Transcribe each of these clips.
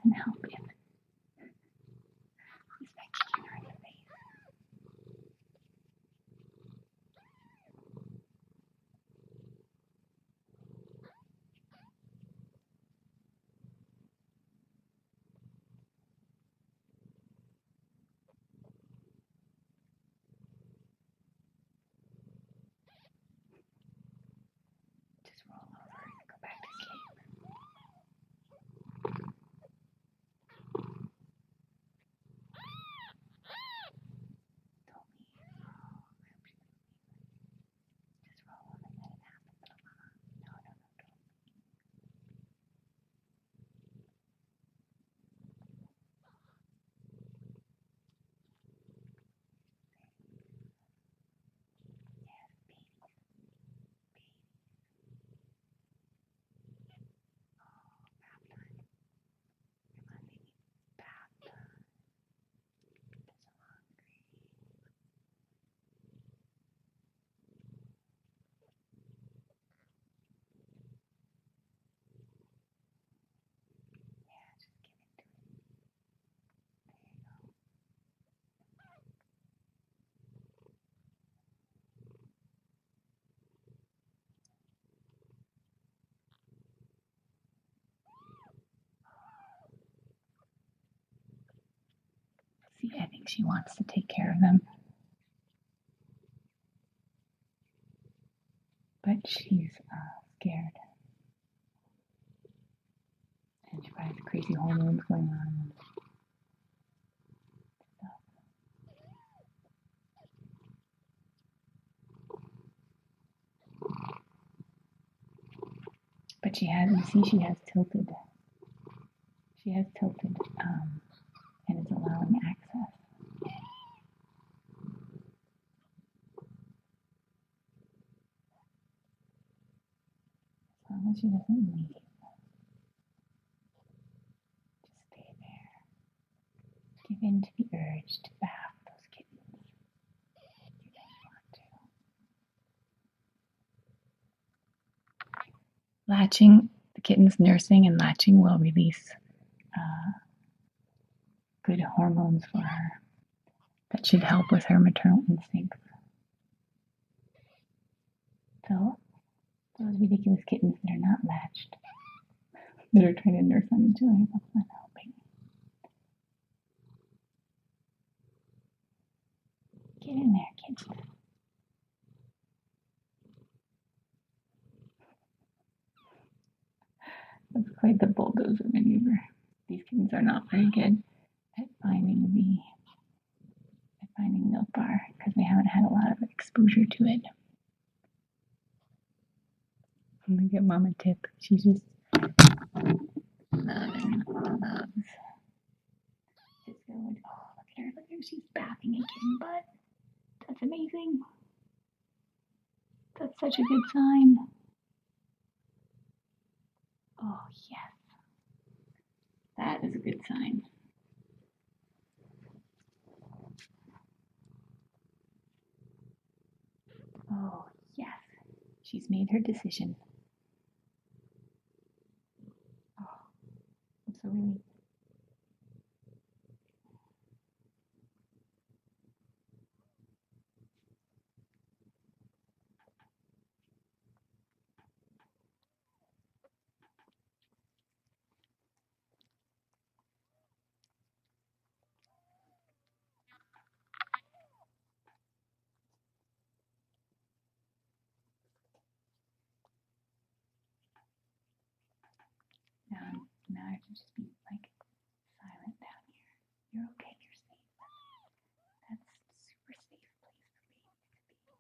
doesn't help if he's like kicking her in the face. Just roll over and go back to sleep. Don't leave. Oh, just roll over and let it happen, little mama. No, don't. Yes, baby. Oh, bath time. Come on, baby. Bath time. I'm so hungry. Yeah, just give it to it. There you go. See, I think she wants to take care of them, but she's scared. And she probably has crazy hormones going on and stuff. But she has, you see, she has tilted. She has tilted, and it's allowing access. As long as she doesn't leave, just stay there. Give in to the urge to bath those kittens. You don't want to. Latching, the kitten's nursing and latching will release good hormones for her that should help with her maternal instincts. So, those ridiculous kittens that are not latched, that are trying to nurse on each other, that's not helping. Get in there, kitten. That's quite the bulldozer maneuver. These kittens are not very good at finding milkbar because they haven't had a lot of exposure to it. Look at Mama Tiip. She's just loves Sisko. Oh, look at her. Look at her. She's bathing a kitten butt. That's amazing. That's such a good sign. Oh, yes. That is a good sign. Oh, yes. She's made her decision. Oh, I'm so relieved. Now I can just be like silent down here. You're okay. You're safe. That's super safe place for me to be.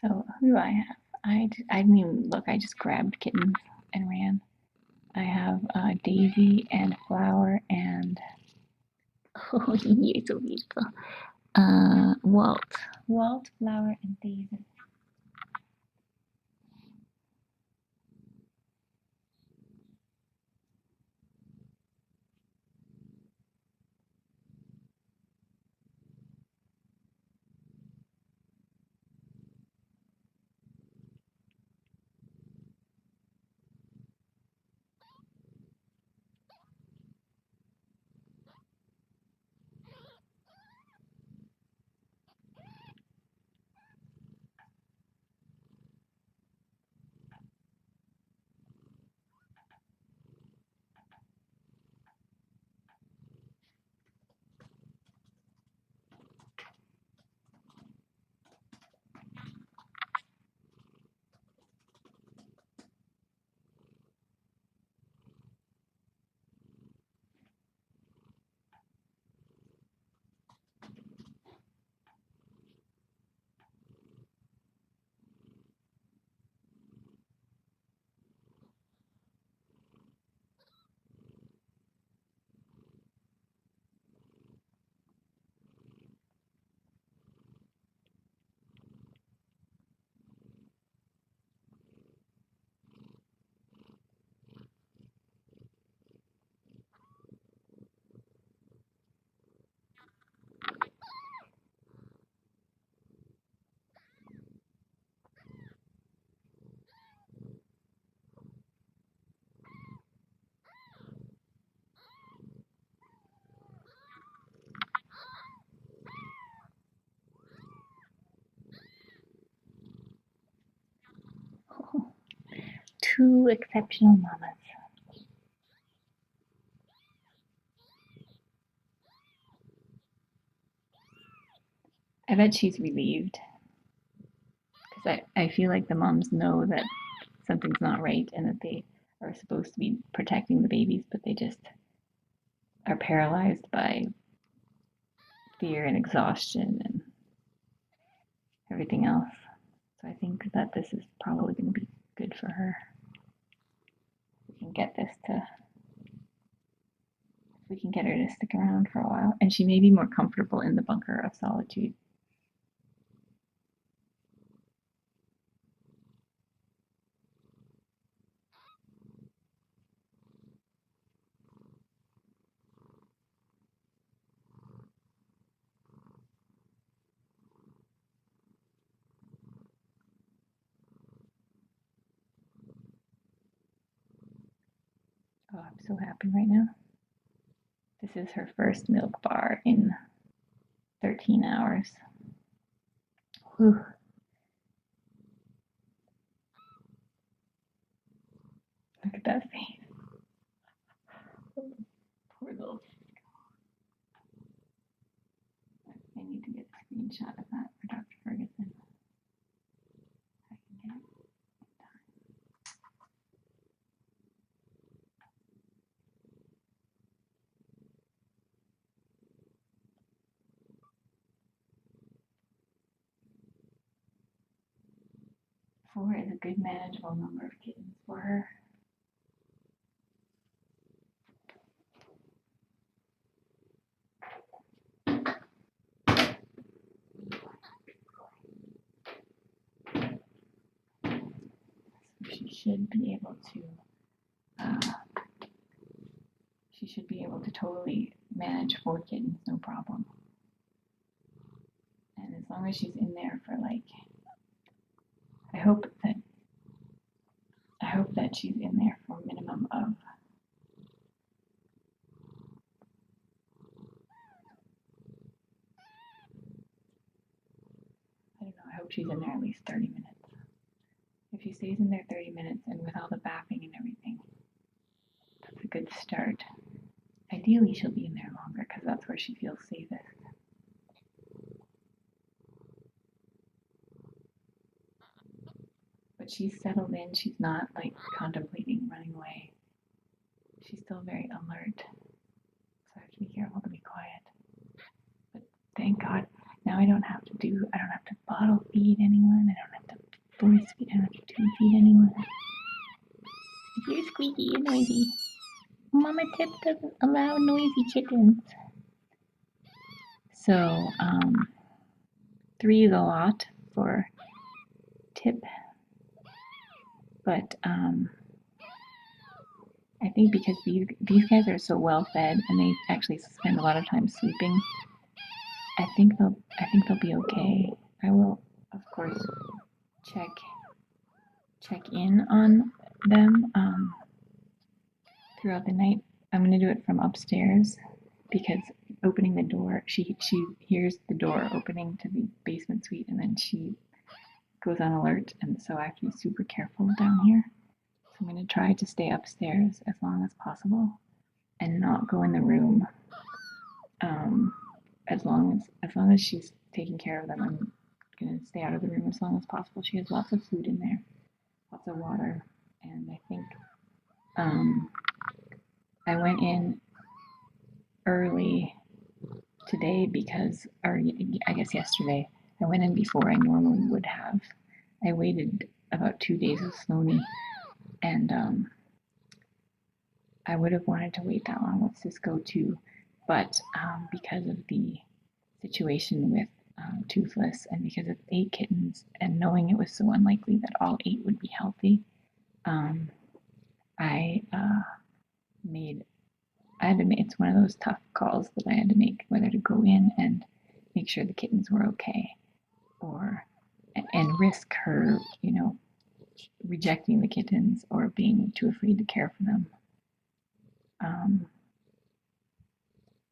So who do I have? I didn't even look. I just grabbed Kittens and ran. I have Daisy and Flower and oh, you're so beautiful. Walt, Flower, and Daisy. Oh, two exceptional mamas. I bet she's relieved because I feel like the moms know that something's not right and that they are supposed to be protecting the babies, but they just are paralyzed by fear and exhaustion and everything else. So I think that this is probably going to be good for her. We can get this to, we can get her to stick around for a while, and she may be more comfortable in the bunker of solitude. Oh, I'm so happy right now. This is her first milk bar in 13 hours. Whew. Look at that face. Poor little Sisko. I need to get a screenshot of that for Dr. Ferguson. I can get it. Four is a good manageable number of kittens for her. So she should be able to totally manage 4 kittens, no problem. And as long as she's in there for like, I hope that she's in there for a minimum of, I don't know, I hope she's in there at least 30 minutes. If she stays in there 30 minutes and with all the bathing and everything, that's a good start. Ideally, she'll be in there longer because that's where she feels safest. But she's settled in. She's not like contemplating running away. She's still very alert. So I have to be careful to be quiet. But thank God, now I don't have to bottle feed anyone. I don't have to doesn't allow noisy kittens. So, 3 is a lot for Tiip, but I think because these guys are so well fed and they actually spend a lot of time sleeping, I think they'll be okay. I will, of course, check in on them throughout the night. I'm gonna do it from upstairs because opening the door, she hears the door opening to the basement suite, and then she goes on alert, and so I have to be super careful down here. So I'm gonna try to stay upstairs as long as possible and not go in the room. As long as she's taking care of them, I'm gonna stay out of the room as long as possible. She has lots of food in there, lots of water, and I think I went in early today because, or I guess yesterday, I went in before I normally would have. I waited about 2 days with Sloane, and I would have wanted to wait that long with Sisko too, but because of the situation with Toothless and because it's 8 kittens and knowing it was so unlikely that all 8 would be healthy, I had to make, it's one of those tough calls that I had to make, whether to go in and make sure the kittens were okay or and risk her, rejecting the kittens or being too afraid to care for them.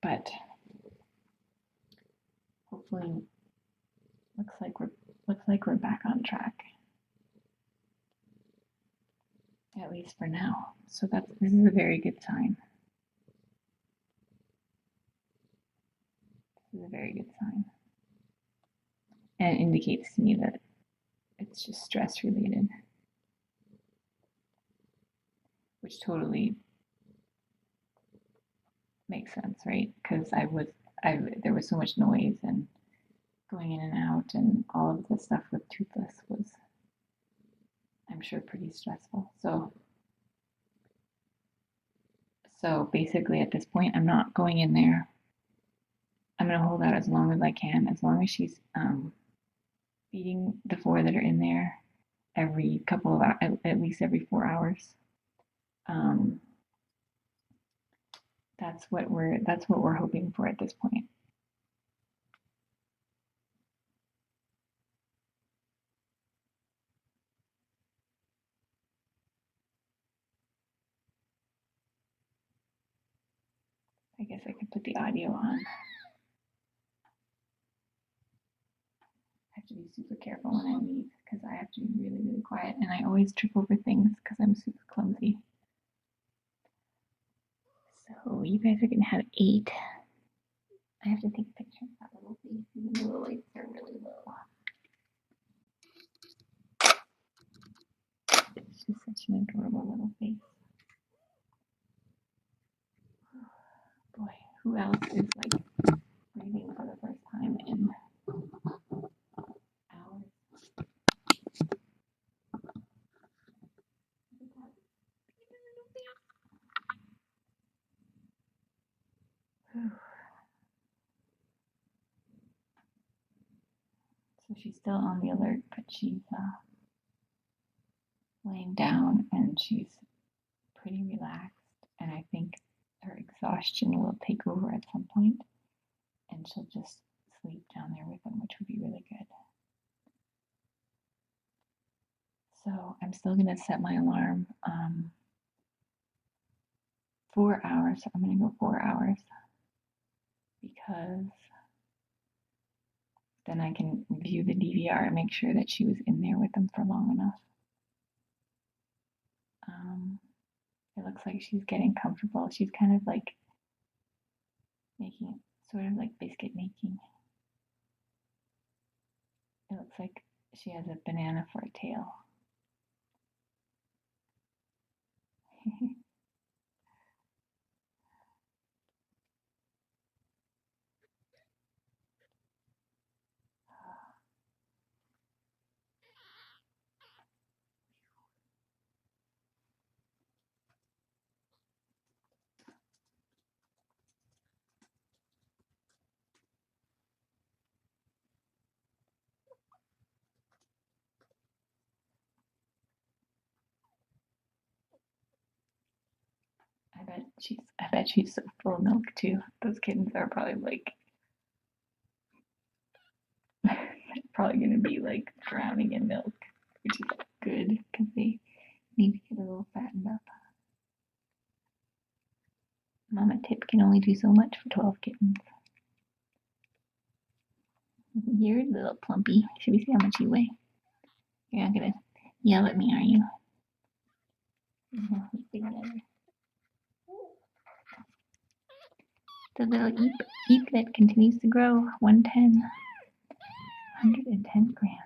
But hopefully, looks like we're back on track, at least for now. So this is a very good sign. This is a very good sign, and it indicates to me that it's just stress related, which totally makes sense, right? Because there was so much noise and going in and out, and all of the stuff with Toothless was, I'm sure, pretty stressful. So basically, at this point, I'm not going in there. I'm gonna hold out as long as I can, as long as she's feeding the 4 that are in there every couple of hours, at least every 4 hours. That's what we're hoping for at this point. I guess I could put the audio on. I have to be super careful when I leave because I have to be really, really quiet, and I always trip over things because I'm super clumsy. So you guys are gonna have 8. I have to take a picture of that little face, even though the lights are really low. It's just such an adorable little face. Boy, who else is like breathing for the first time in hours? So she's still on the alert, but she's laying down and she's pretty relaxed. And I think her exhaustion will take over at some point, and she'll just sleep down there with them, which would be really good. So I'm still gonna set my alarm 4 hours. I'm gonna go 4 hours because then I can view the DVR and make sure that she was in there with them for long enough. It looks like she's getting comfortable. She's kind of like making, sort of like biscuit making. It looks like she has a banana for a tail. I bet she's so full of milk too. Those kittens are probably like probably gonna be like drowning in milk, which is good because they need to get a little fattened up. Mama Tiip can only do so much for 12 kittens. You're a little plumpy. Should we see how much you weigh? You're not gonna yell at me, are you? The little Eep that continues to grow. 110 grams.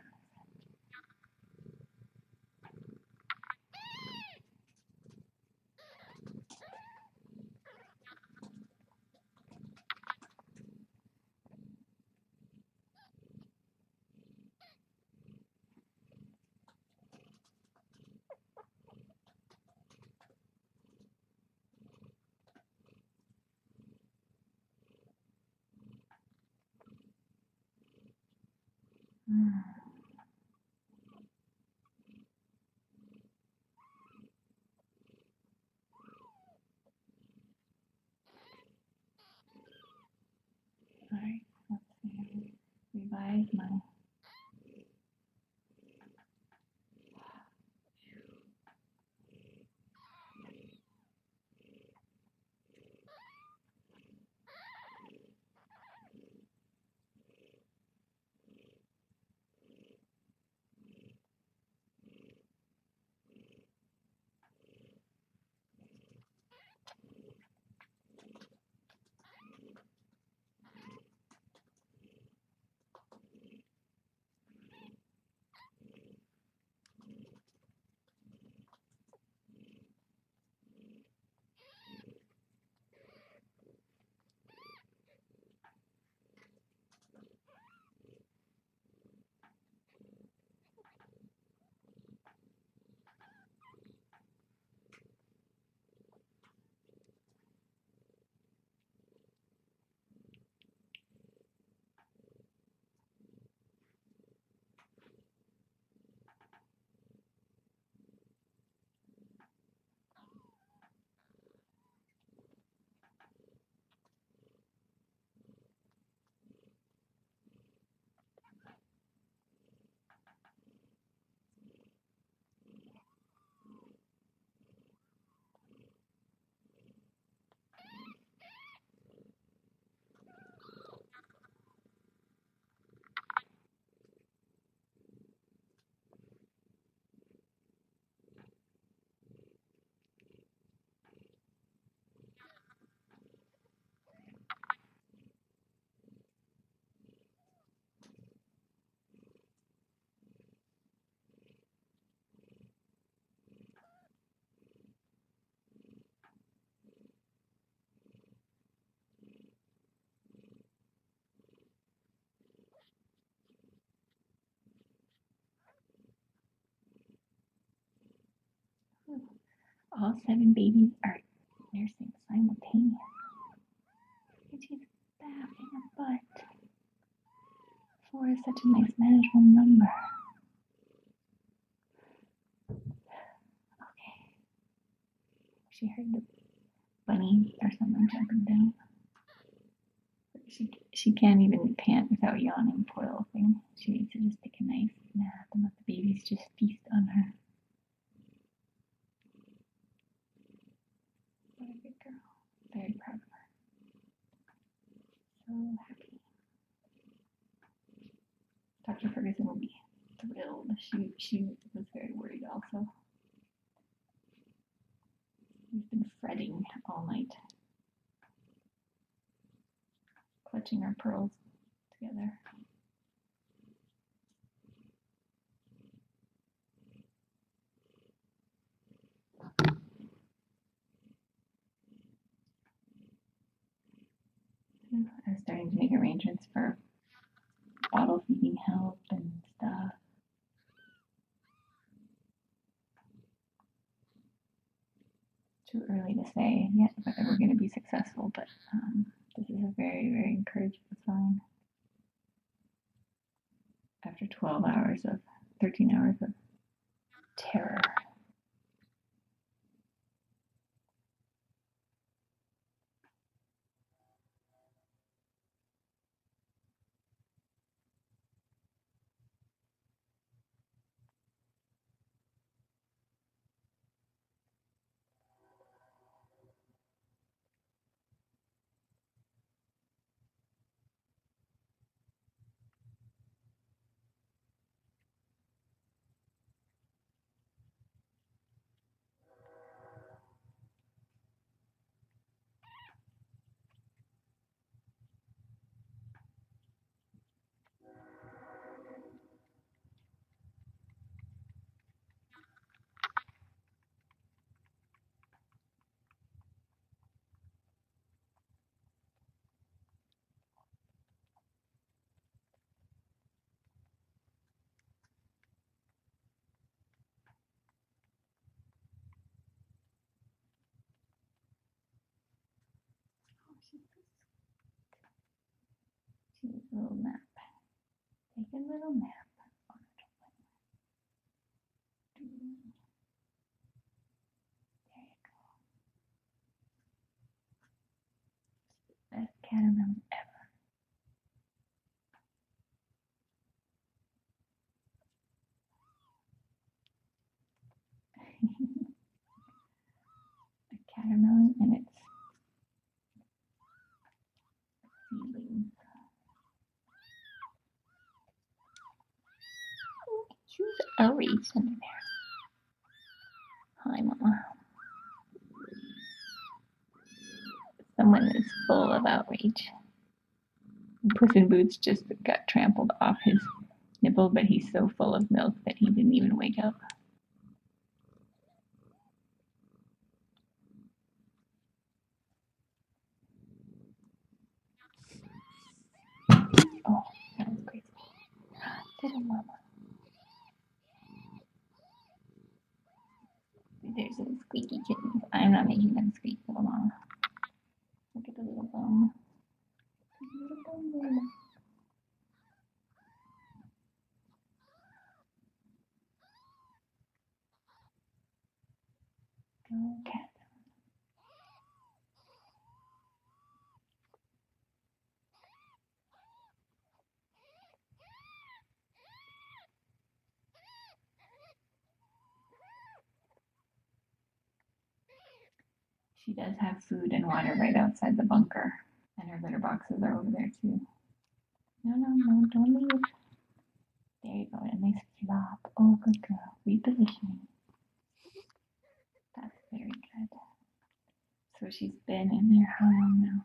Alright, let's see. Revise my. All 7 babies are nursing simultaneously. And she's babbling her butt. 4 is such a nice manageable number. Okay. She heard the bunny or someone jumping down. She can't even pant without yawning, poor little thing. She needs to just take a nice nap and let the babies just feast on her. What a good girl. Very proud of her. So happy. Dr. Ferguson will be thrilled. She was very worried also. We've been fretting all night, clutching our pearls together. I was starting to make arrangements for bottle feeding help and stuff. Too early to say yet whether we're going to be successful, but this is a very, very encouraging sign. After 13 hours of terror. little nap. Take a little nap. There you go. Best catamount ever. A catamount and its seedlings. Choose outrage under there. Hi, Mama. Someone is full of outrage. Puss in Boots just got trampled off his nipple, but he's so full of milk that he didn't even wake up. Oh, that was crazy. Little Mama. There's little squeaky kittens. I'm not making them squeak, little Mama. Look at the little bum. Little bum, little bum. Go cat. She does have food and water right outside the bunker. And her litter boxes are over there too. No, no, no, don't leave. There you go, a nice flop. Oh, good girl. Repositioning. That's very good. So she's been in there how long now?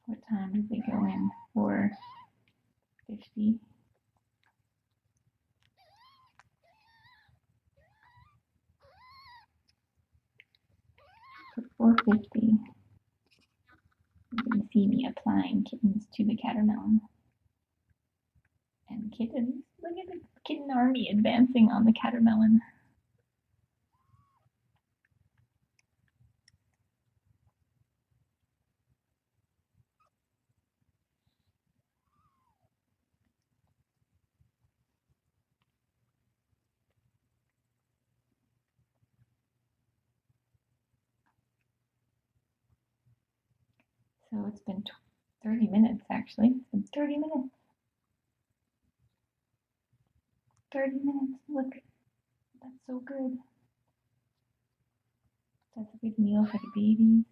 What time did they go in? 4:50. So 4:50. You can see me applying kittens to the catermelon. And kittens, look at the kitten army advancing on the catermelon. So it's been 30 minutes actually. It's been 30 minutes. 30 minutes. Look, that's so good. That's a good meal for the babies.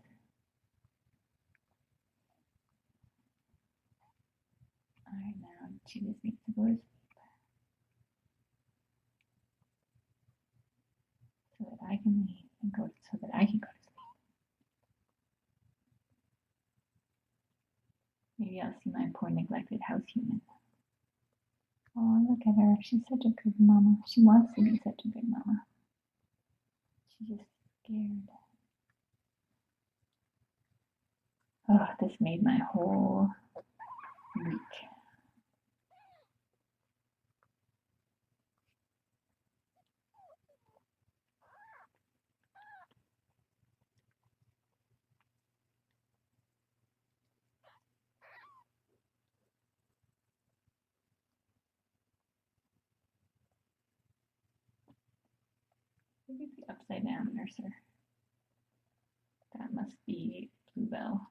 Alright, now she just needs to go to sleep. So that I can leave and go so that I can go to sleep. Maybe I'll see my poor neglected house human. Oh, look at her. She's such a good mama. She wants to be such a good mama. She's just scared. Oh, this made my whole week. Look at the upside down nurser. That must be Bluebell.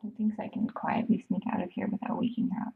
Who thinks I can quietly sneak out of here without waking her up?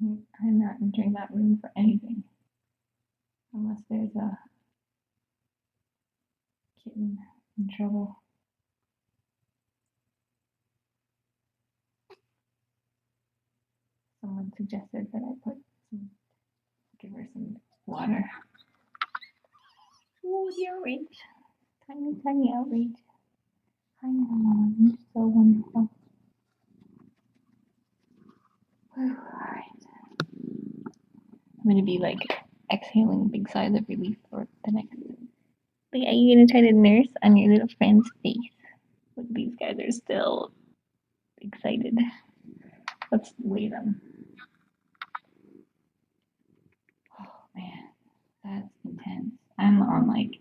I'm not entering that room for anything unless there's a kitten in trouble. Someone suggested that I give her some water. Oh, the outrage. Tiny, tiny outrage. Hi, Mama. You're so wonderful. Alright. I'm going to be like exhaling big sighs of relief for the next. Like, are you going to try to nurse on your little friend's face? Look, these guys are still excited. Let's weigh them. Oh, man. That's intense. I'm on like.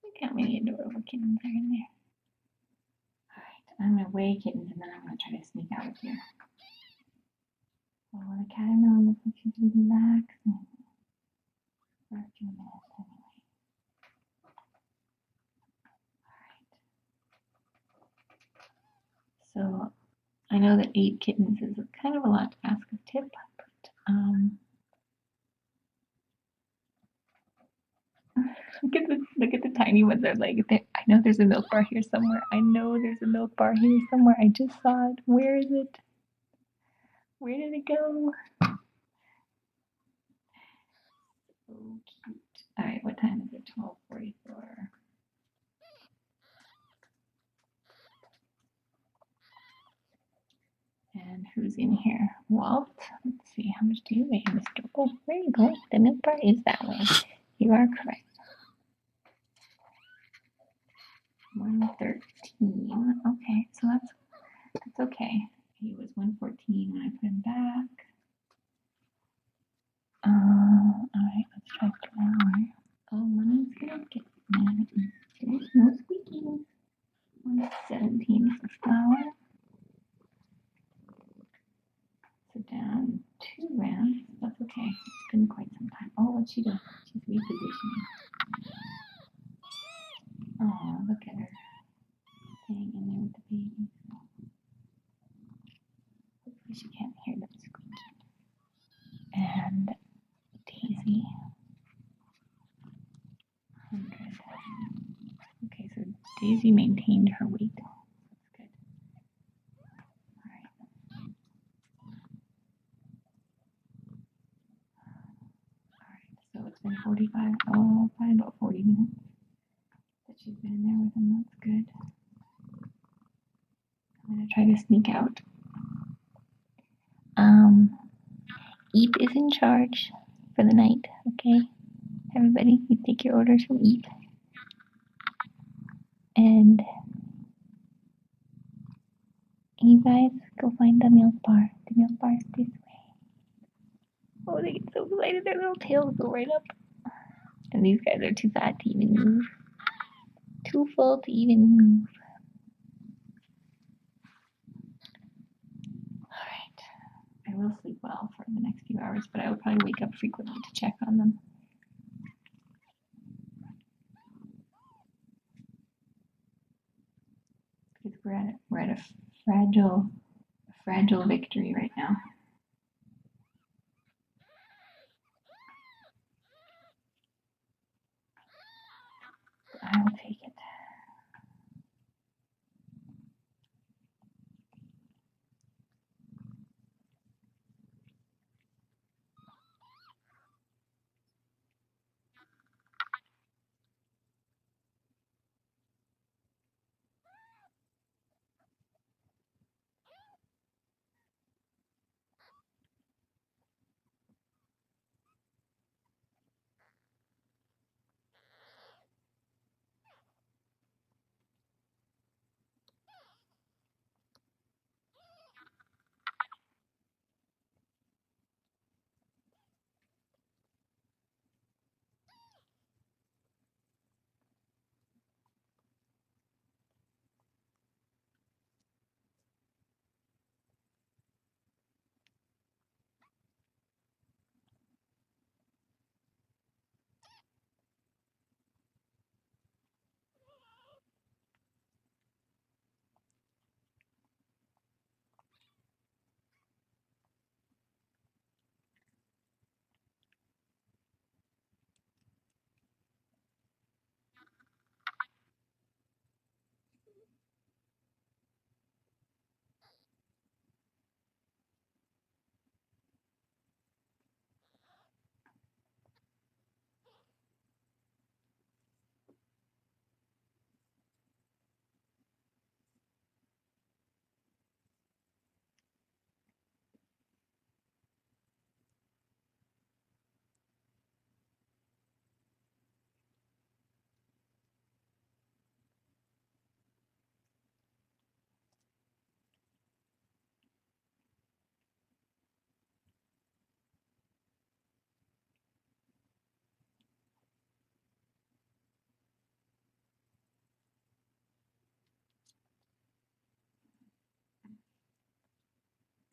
Look how many adorable kittens are in there. Alright, I'm gonna weigh kittens and then I'm gonna try to sneak out of here. Oh, the caterpillar looks like she's relaxing for a few minutes anyway. Alright. So I know that 8 kittens is kind of a lot to ask of Tiip, but look at the tiny ones. They're like, I know there's a milk bar here somewhere. I know there's a milk bar here somewhere. I just saw it. Where is it? Where did it go? So cute. All right, what time is it? 12:44. And who's in here? Walt. Let's see, how much do you weigh, Mr. Oh, there you go. The milk bar is that way. You are correct. 113. Okay, so that's okay. He was 114 when I put him back. Alright, let's try flour. Oh, mommy's gonna get mad at me. There's no squeaking. 117 for flour. So down 2 grams. That's okay. It's been quite some time. Oh, what's she doing? She's repositioning. Oh, look at her. Staying in there with the baby. Hopefully she can't hear them squeaking. And Daisy. 100. Okay, so Daisy maintained her weight. That's good. Alright. Alright, so it's been 45, probably about 40 minutes that she's been in there with him. That's good. I'm gonna try to sneak out. Eep is in charge for the night, okay? Everybody, you take your orders from Eep. And you guys Go find the milk bar. The milk bar is this way. Oh, they get so excited. Their little tails go right up. And these guys are too fat to even move. Too full to even move. Alright. I will sleep well for the next few hours, but I will probably wake up frequently to check on them. Because we're at a fragile victory right now. I will take it.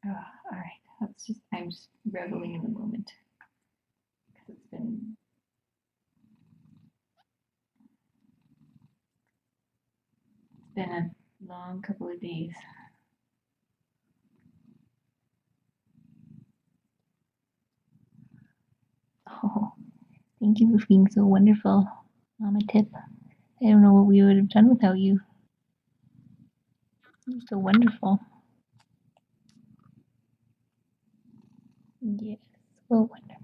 Oh, all right. I'm just reveling in the moment because it's been a long couple of days. Oh, thank you for being so wonderful, Mama Tiip. I don't know what we would have done without you. You're so wonderful. Yes, so wonderful.